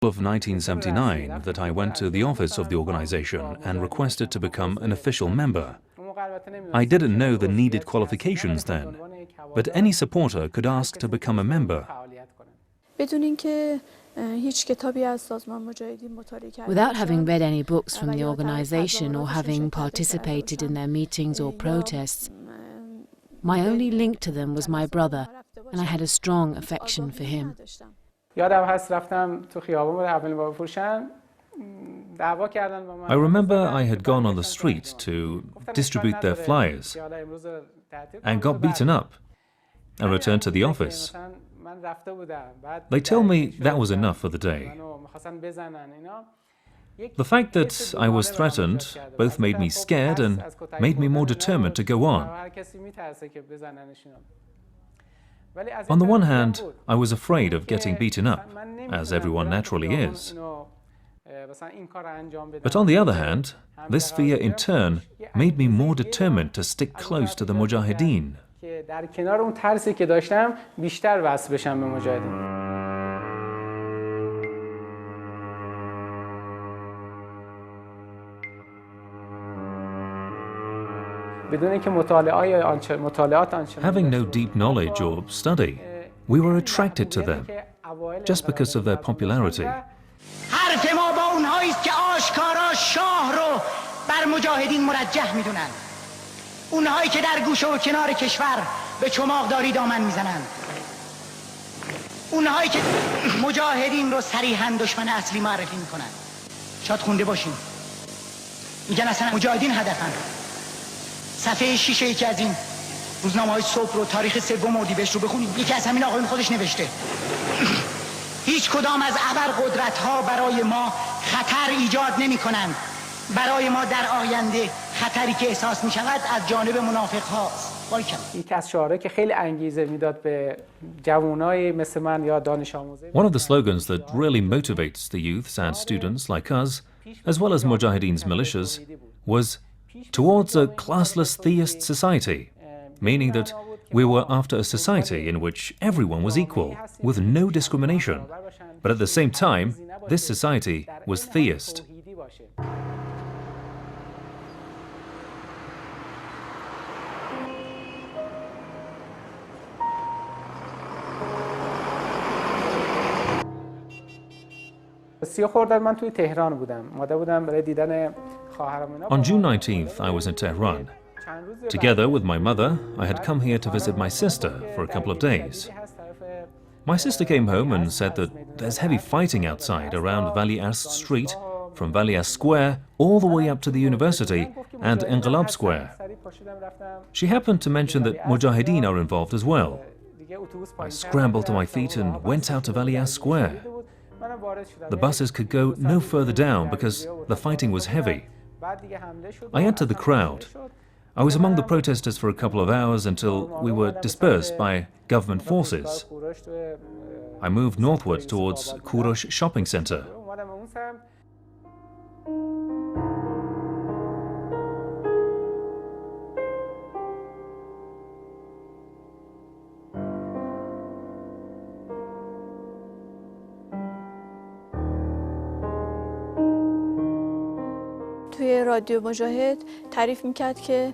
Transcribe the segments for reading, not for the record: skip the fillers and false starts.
of 1979 that I went to the office of the organization and requested to become an official member. I didn't know the needed qualifications then, but any supporter could ask to become a member. Without having read any books from the organization or having participated in their meetings or protests, my only link to them was my brother, and I had a strong affection for him. I remember I had gone on the street to distribute their flyers and got beaten up and returned to the office. They tell me that was enough for the day. The fact that I was threatened both made me scared and made me more determined to go on. On the one hand, I was afraid of getting beaten up, as everyone naturally is. But on the other hand, this fear in turn made me more determined to stick close to the Mujahideen. Having no deep knowledge or study, we were attracted to them, just because of their popularity. حرف ما با اونهایی است که آشکارا شاه رو بر مجاهدین مرجح میدونن، اونهایی که در گوشه و کنار کشور به چماقداری دامن میزنن، اونهایی که مجاهدین رو صریحاً دشمن اصلی معرفی میکنن. شاید خونده باشین میگن اصلا مجاهدین هدفن. صفحه 6 یکی از این روزنامه‌های صبح رو تاریخ 3 اردیبهشت رو بخونید، یکی از همین آقایون خودش نوشته هیچ کدام از ابرقدرت‌ها برای ما خطر ایجاد نمی‌کنند. برای ما در آینده خطری که احساس می‌شود از جانب منافق‌هاست. یکی از شعارهایی که خیلی انگیزه میداد به جوانای مثل من یا دانش آموزه. One of the slogans that really motivates the youths and students like us, as well as Mujahideen's militias, was towards a classless theist society, meaning that we were after a society in which everyone was equal, with no discrimination. But at the same time, this society was theist. On June 19th, I was in Tehran. Together with my mother, I had come here to visit my sister for a couple of days. My sister came home and said that there's heavy fighting outside around Valiasr Street, from Valiasr Square all the way up to the university and Enqilab Square. She happened to mention that Mujahideen are involved as well. I scrambled to my feet and went out to Valiasr Square. The buses could go no further down because the fighting was heavy. I entered the crowd. I was among the protesters for a couple of hours until we were dispersed by government forces. I moved northwards towards Kurosh shopping center. توی رادیو مجاهد تعریف میکرد که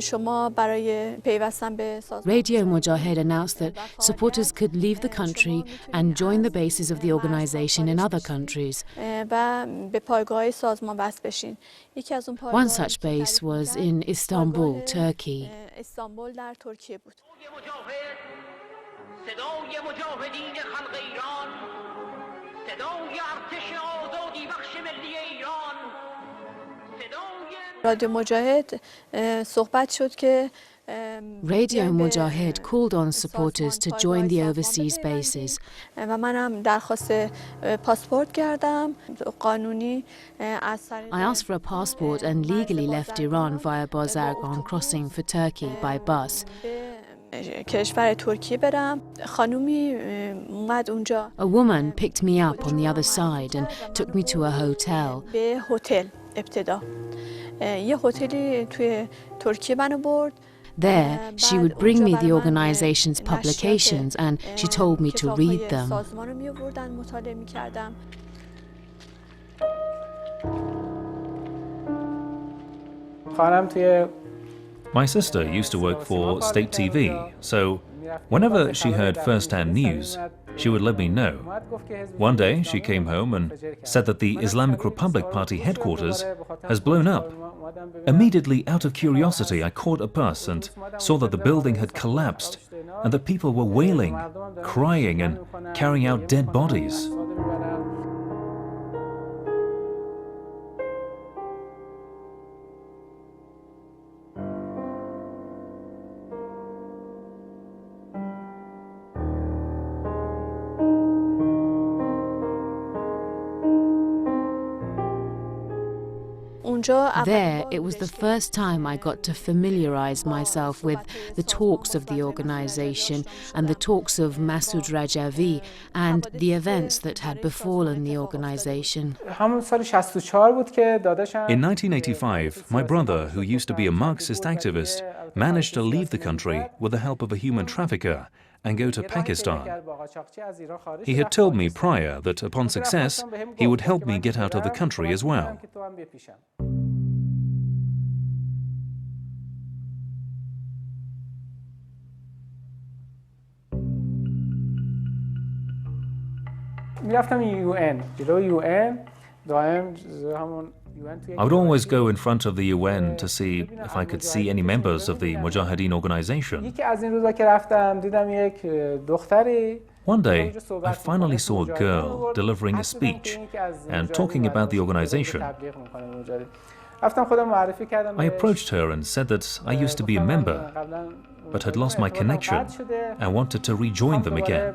شما برای پیوستن به سازمان Radio Mujahid announced that supporters could leave the country and join the bases of the organization in other countries. و به پایگاه سازمان وصل بشین. یکی از اون پایگاه One such base was in Istanbul, Turkey. استانبول در ترکیه بود. صدای مجاهدین خلق ایران، صدای ارتش آزادی بخش ملی ایران. رادیو مجاهد صحبت شد که Radio Mujahid called on supporters to join the overseas bases. و منم درخواست پاسپورت کردم قانونی از I asked for a passport and legally left Iran via Bazargan crossing for Turkey by bus. کشور ترکیه برم. خانومی اومد اونجا. A woman picked me up on the other side and took me to a hotel. به هتل ابتدا یه هتلی توی ترکیه منو برد. There, she would bring me the organization's publications and she told me to read them. سازمان رو می‌آوردن مطالعه می‌کردم. خواهرم توی My sister used to work for state TV, so whenever she heard first-hand news, she would let me know. One day she came home and said that the Islamic Republic Party headquarters has blown up. Immediately, out of curiosity, I caught a bus and saw that the building had collapsed and that people were wailing, crying and carrying out dead bodies. There, it was the first time I got to familiarize myself with the talks of the organization and the talks of Masoud Rajavi and the events that had befallen the organization. In 1985, my brother, who used to be a Marxist activist, managed to leave the country with the help of a human trafficker and go to Pakistan. He had told me prior that upon success, he would help me get out of the country as well. I would always go in front of the UN to see if I could see any members of the Mujahideen organization. One day, I finally saw a girl delivering a speech and talking about the organization. I approached her and said that I used to be a member, but had lost my connection and wanted to rejoin them again.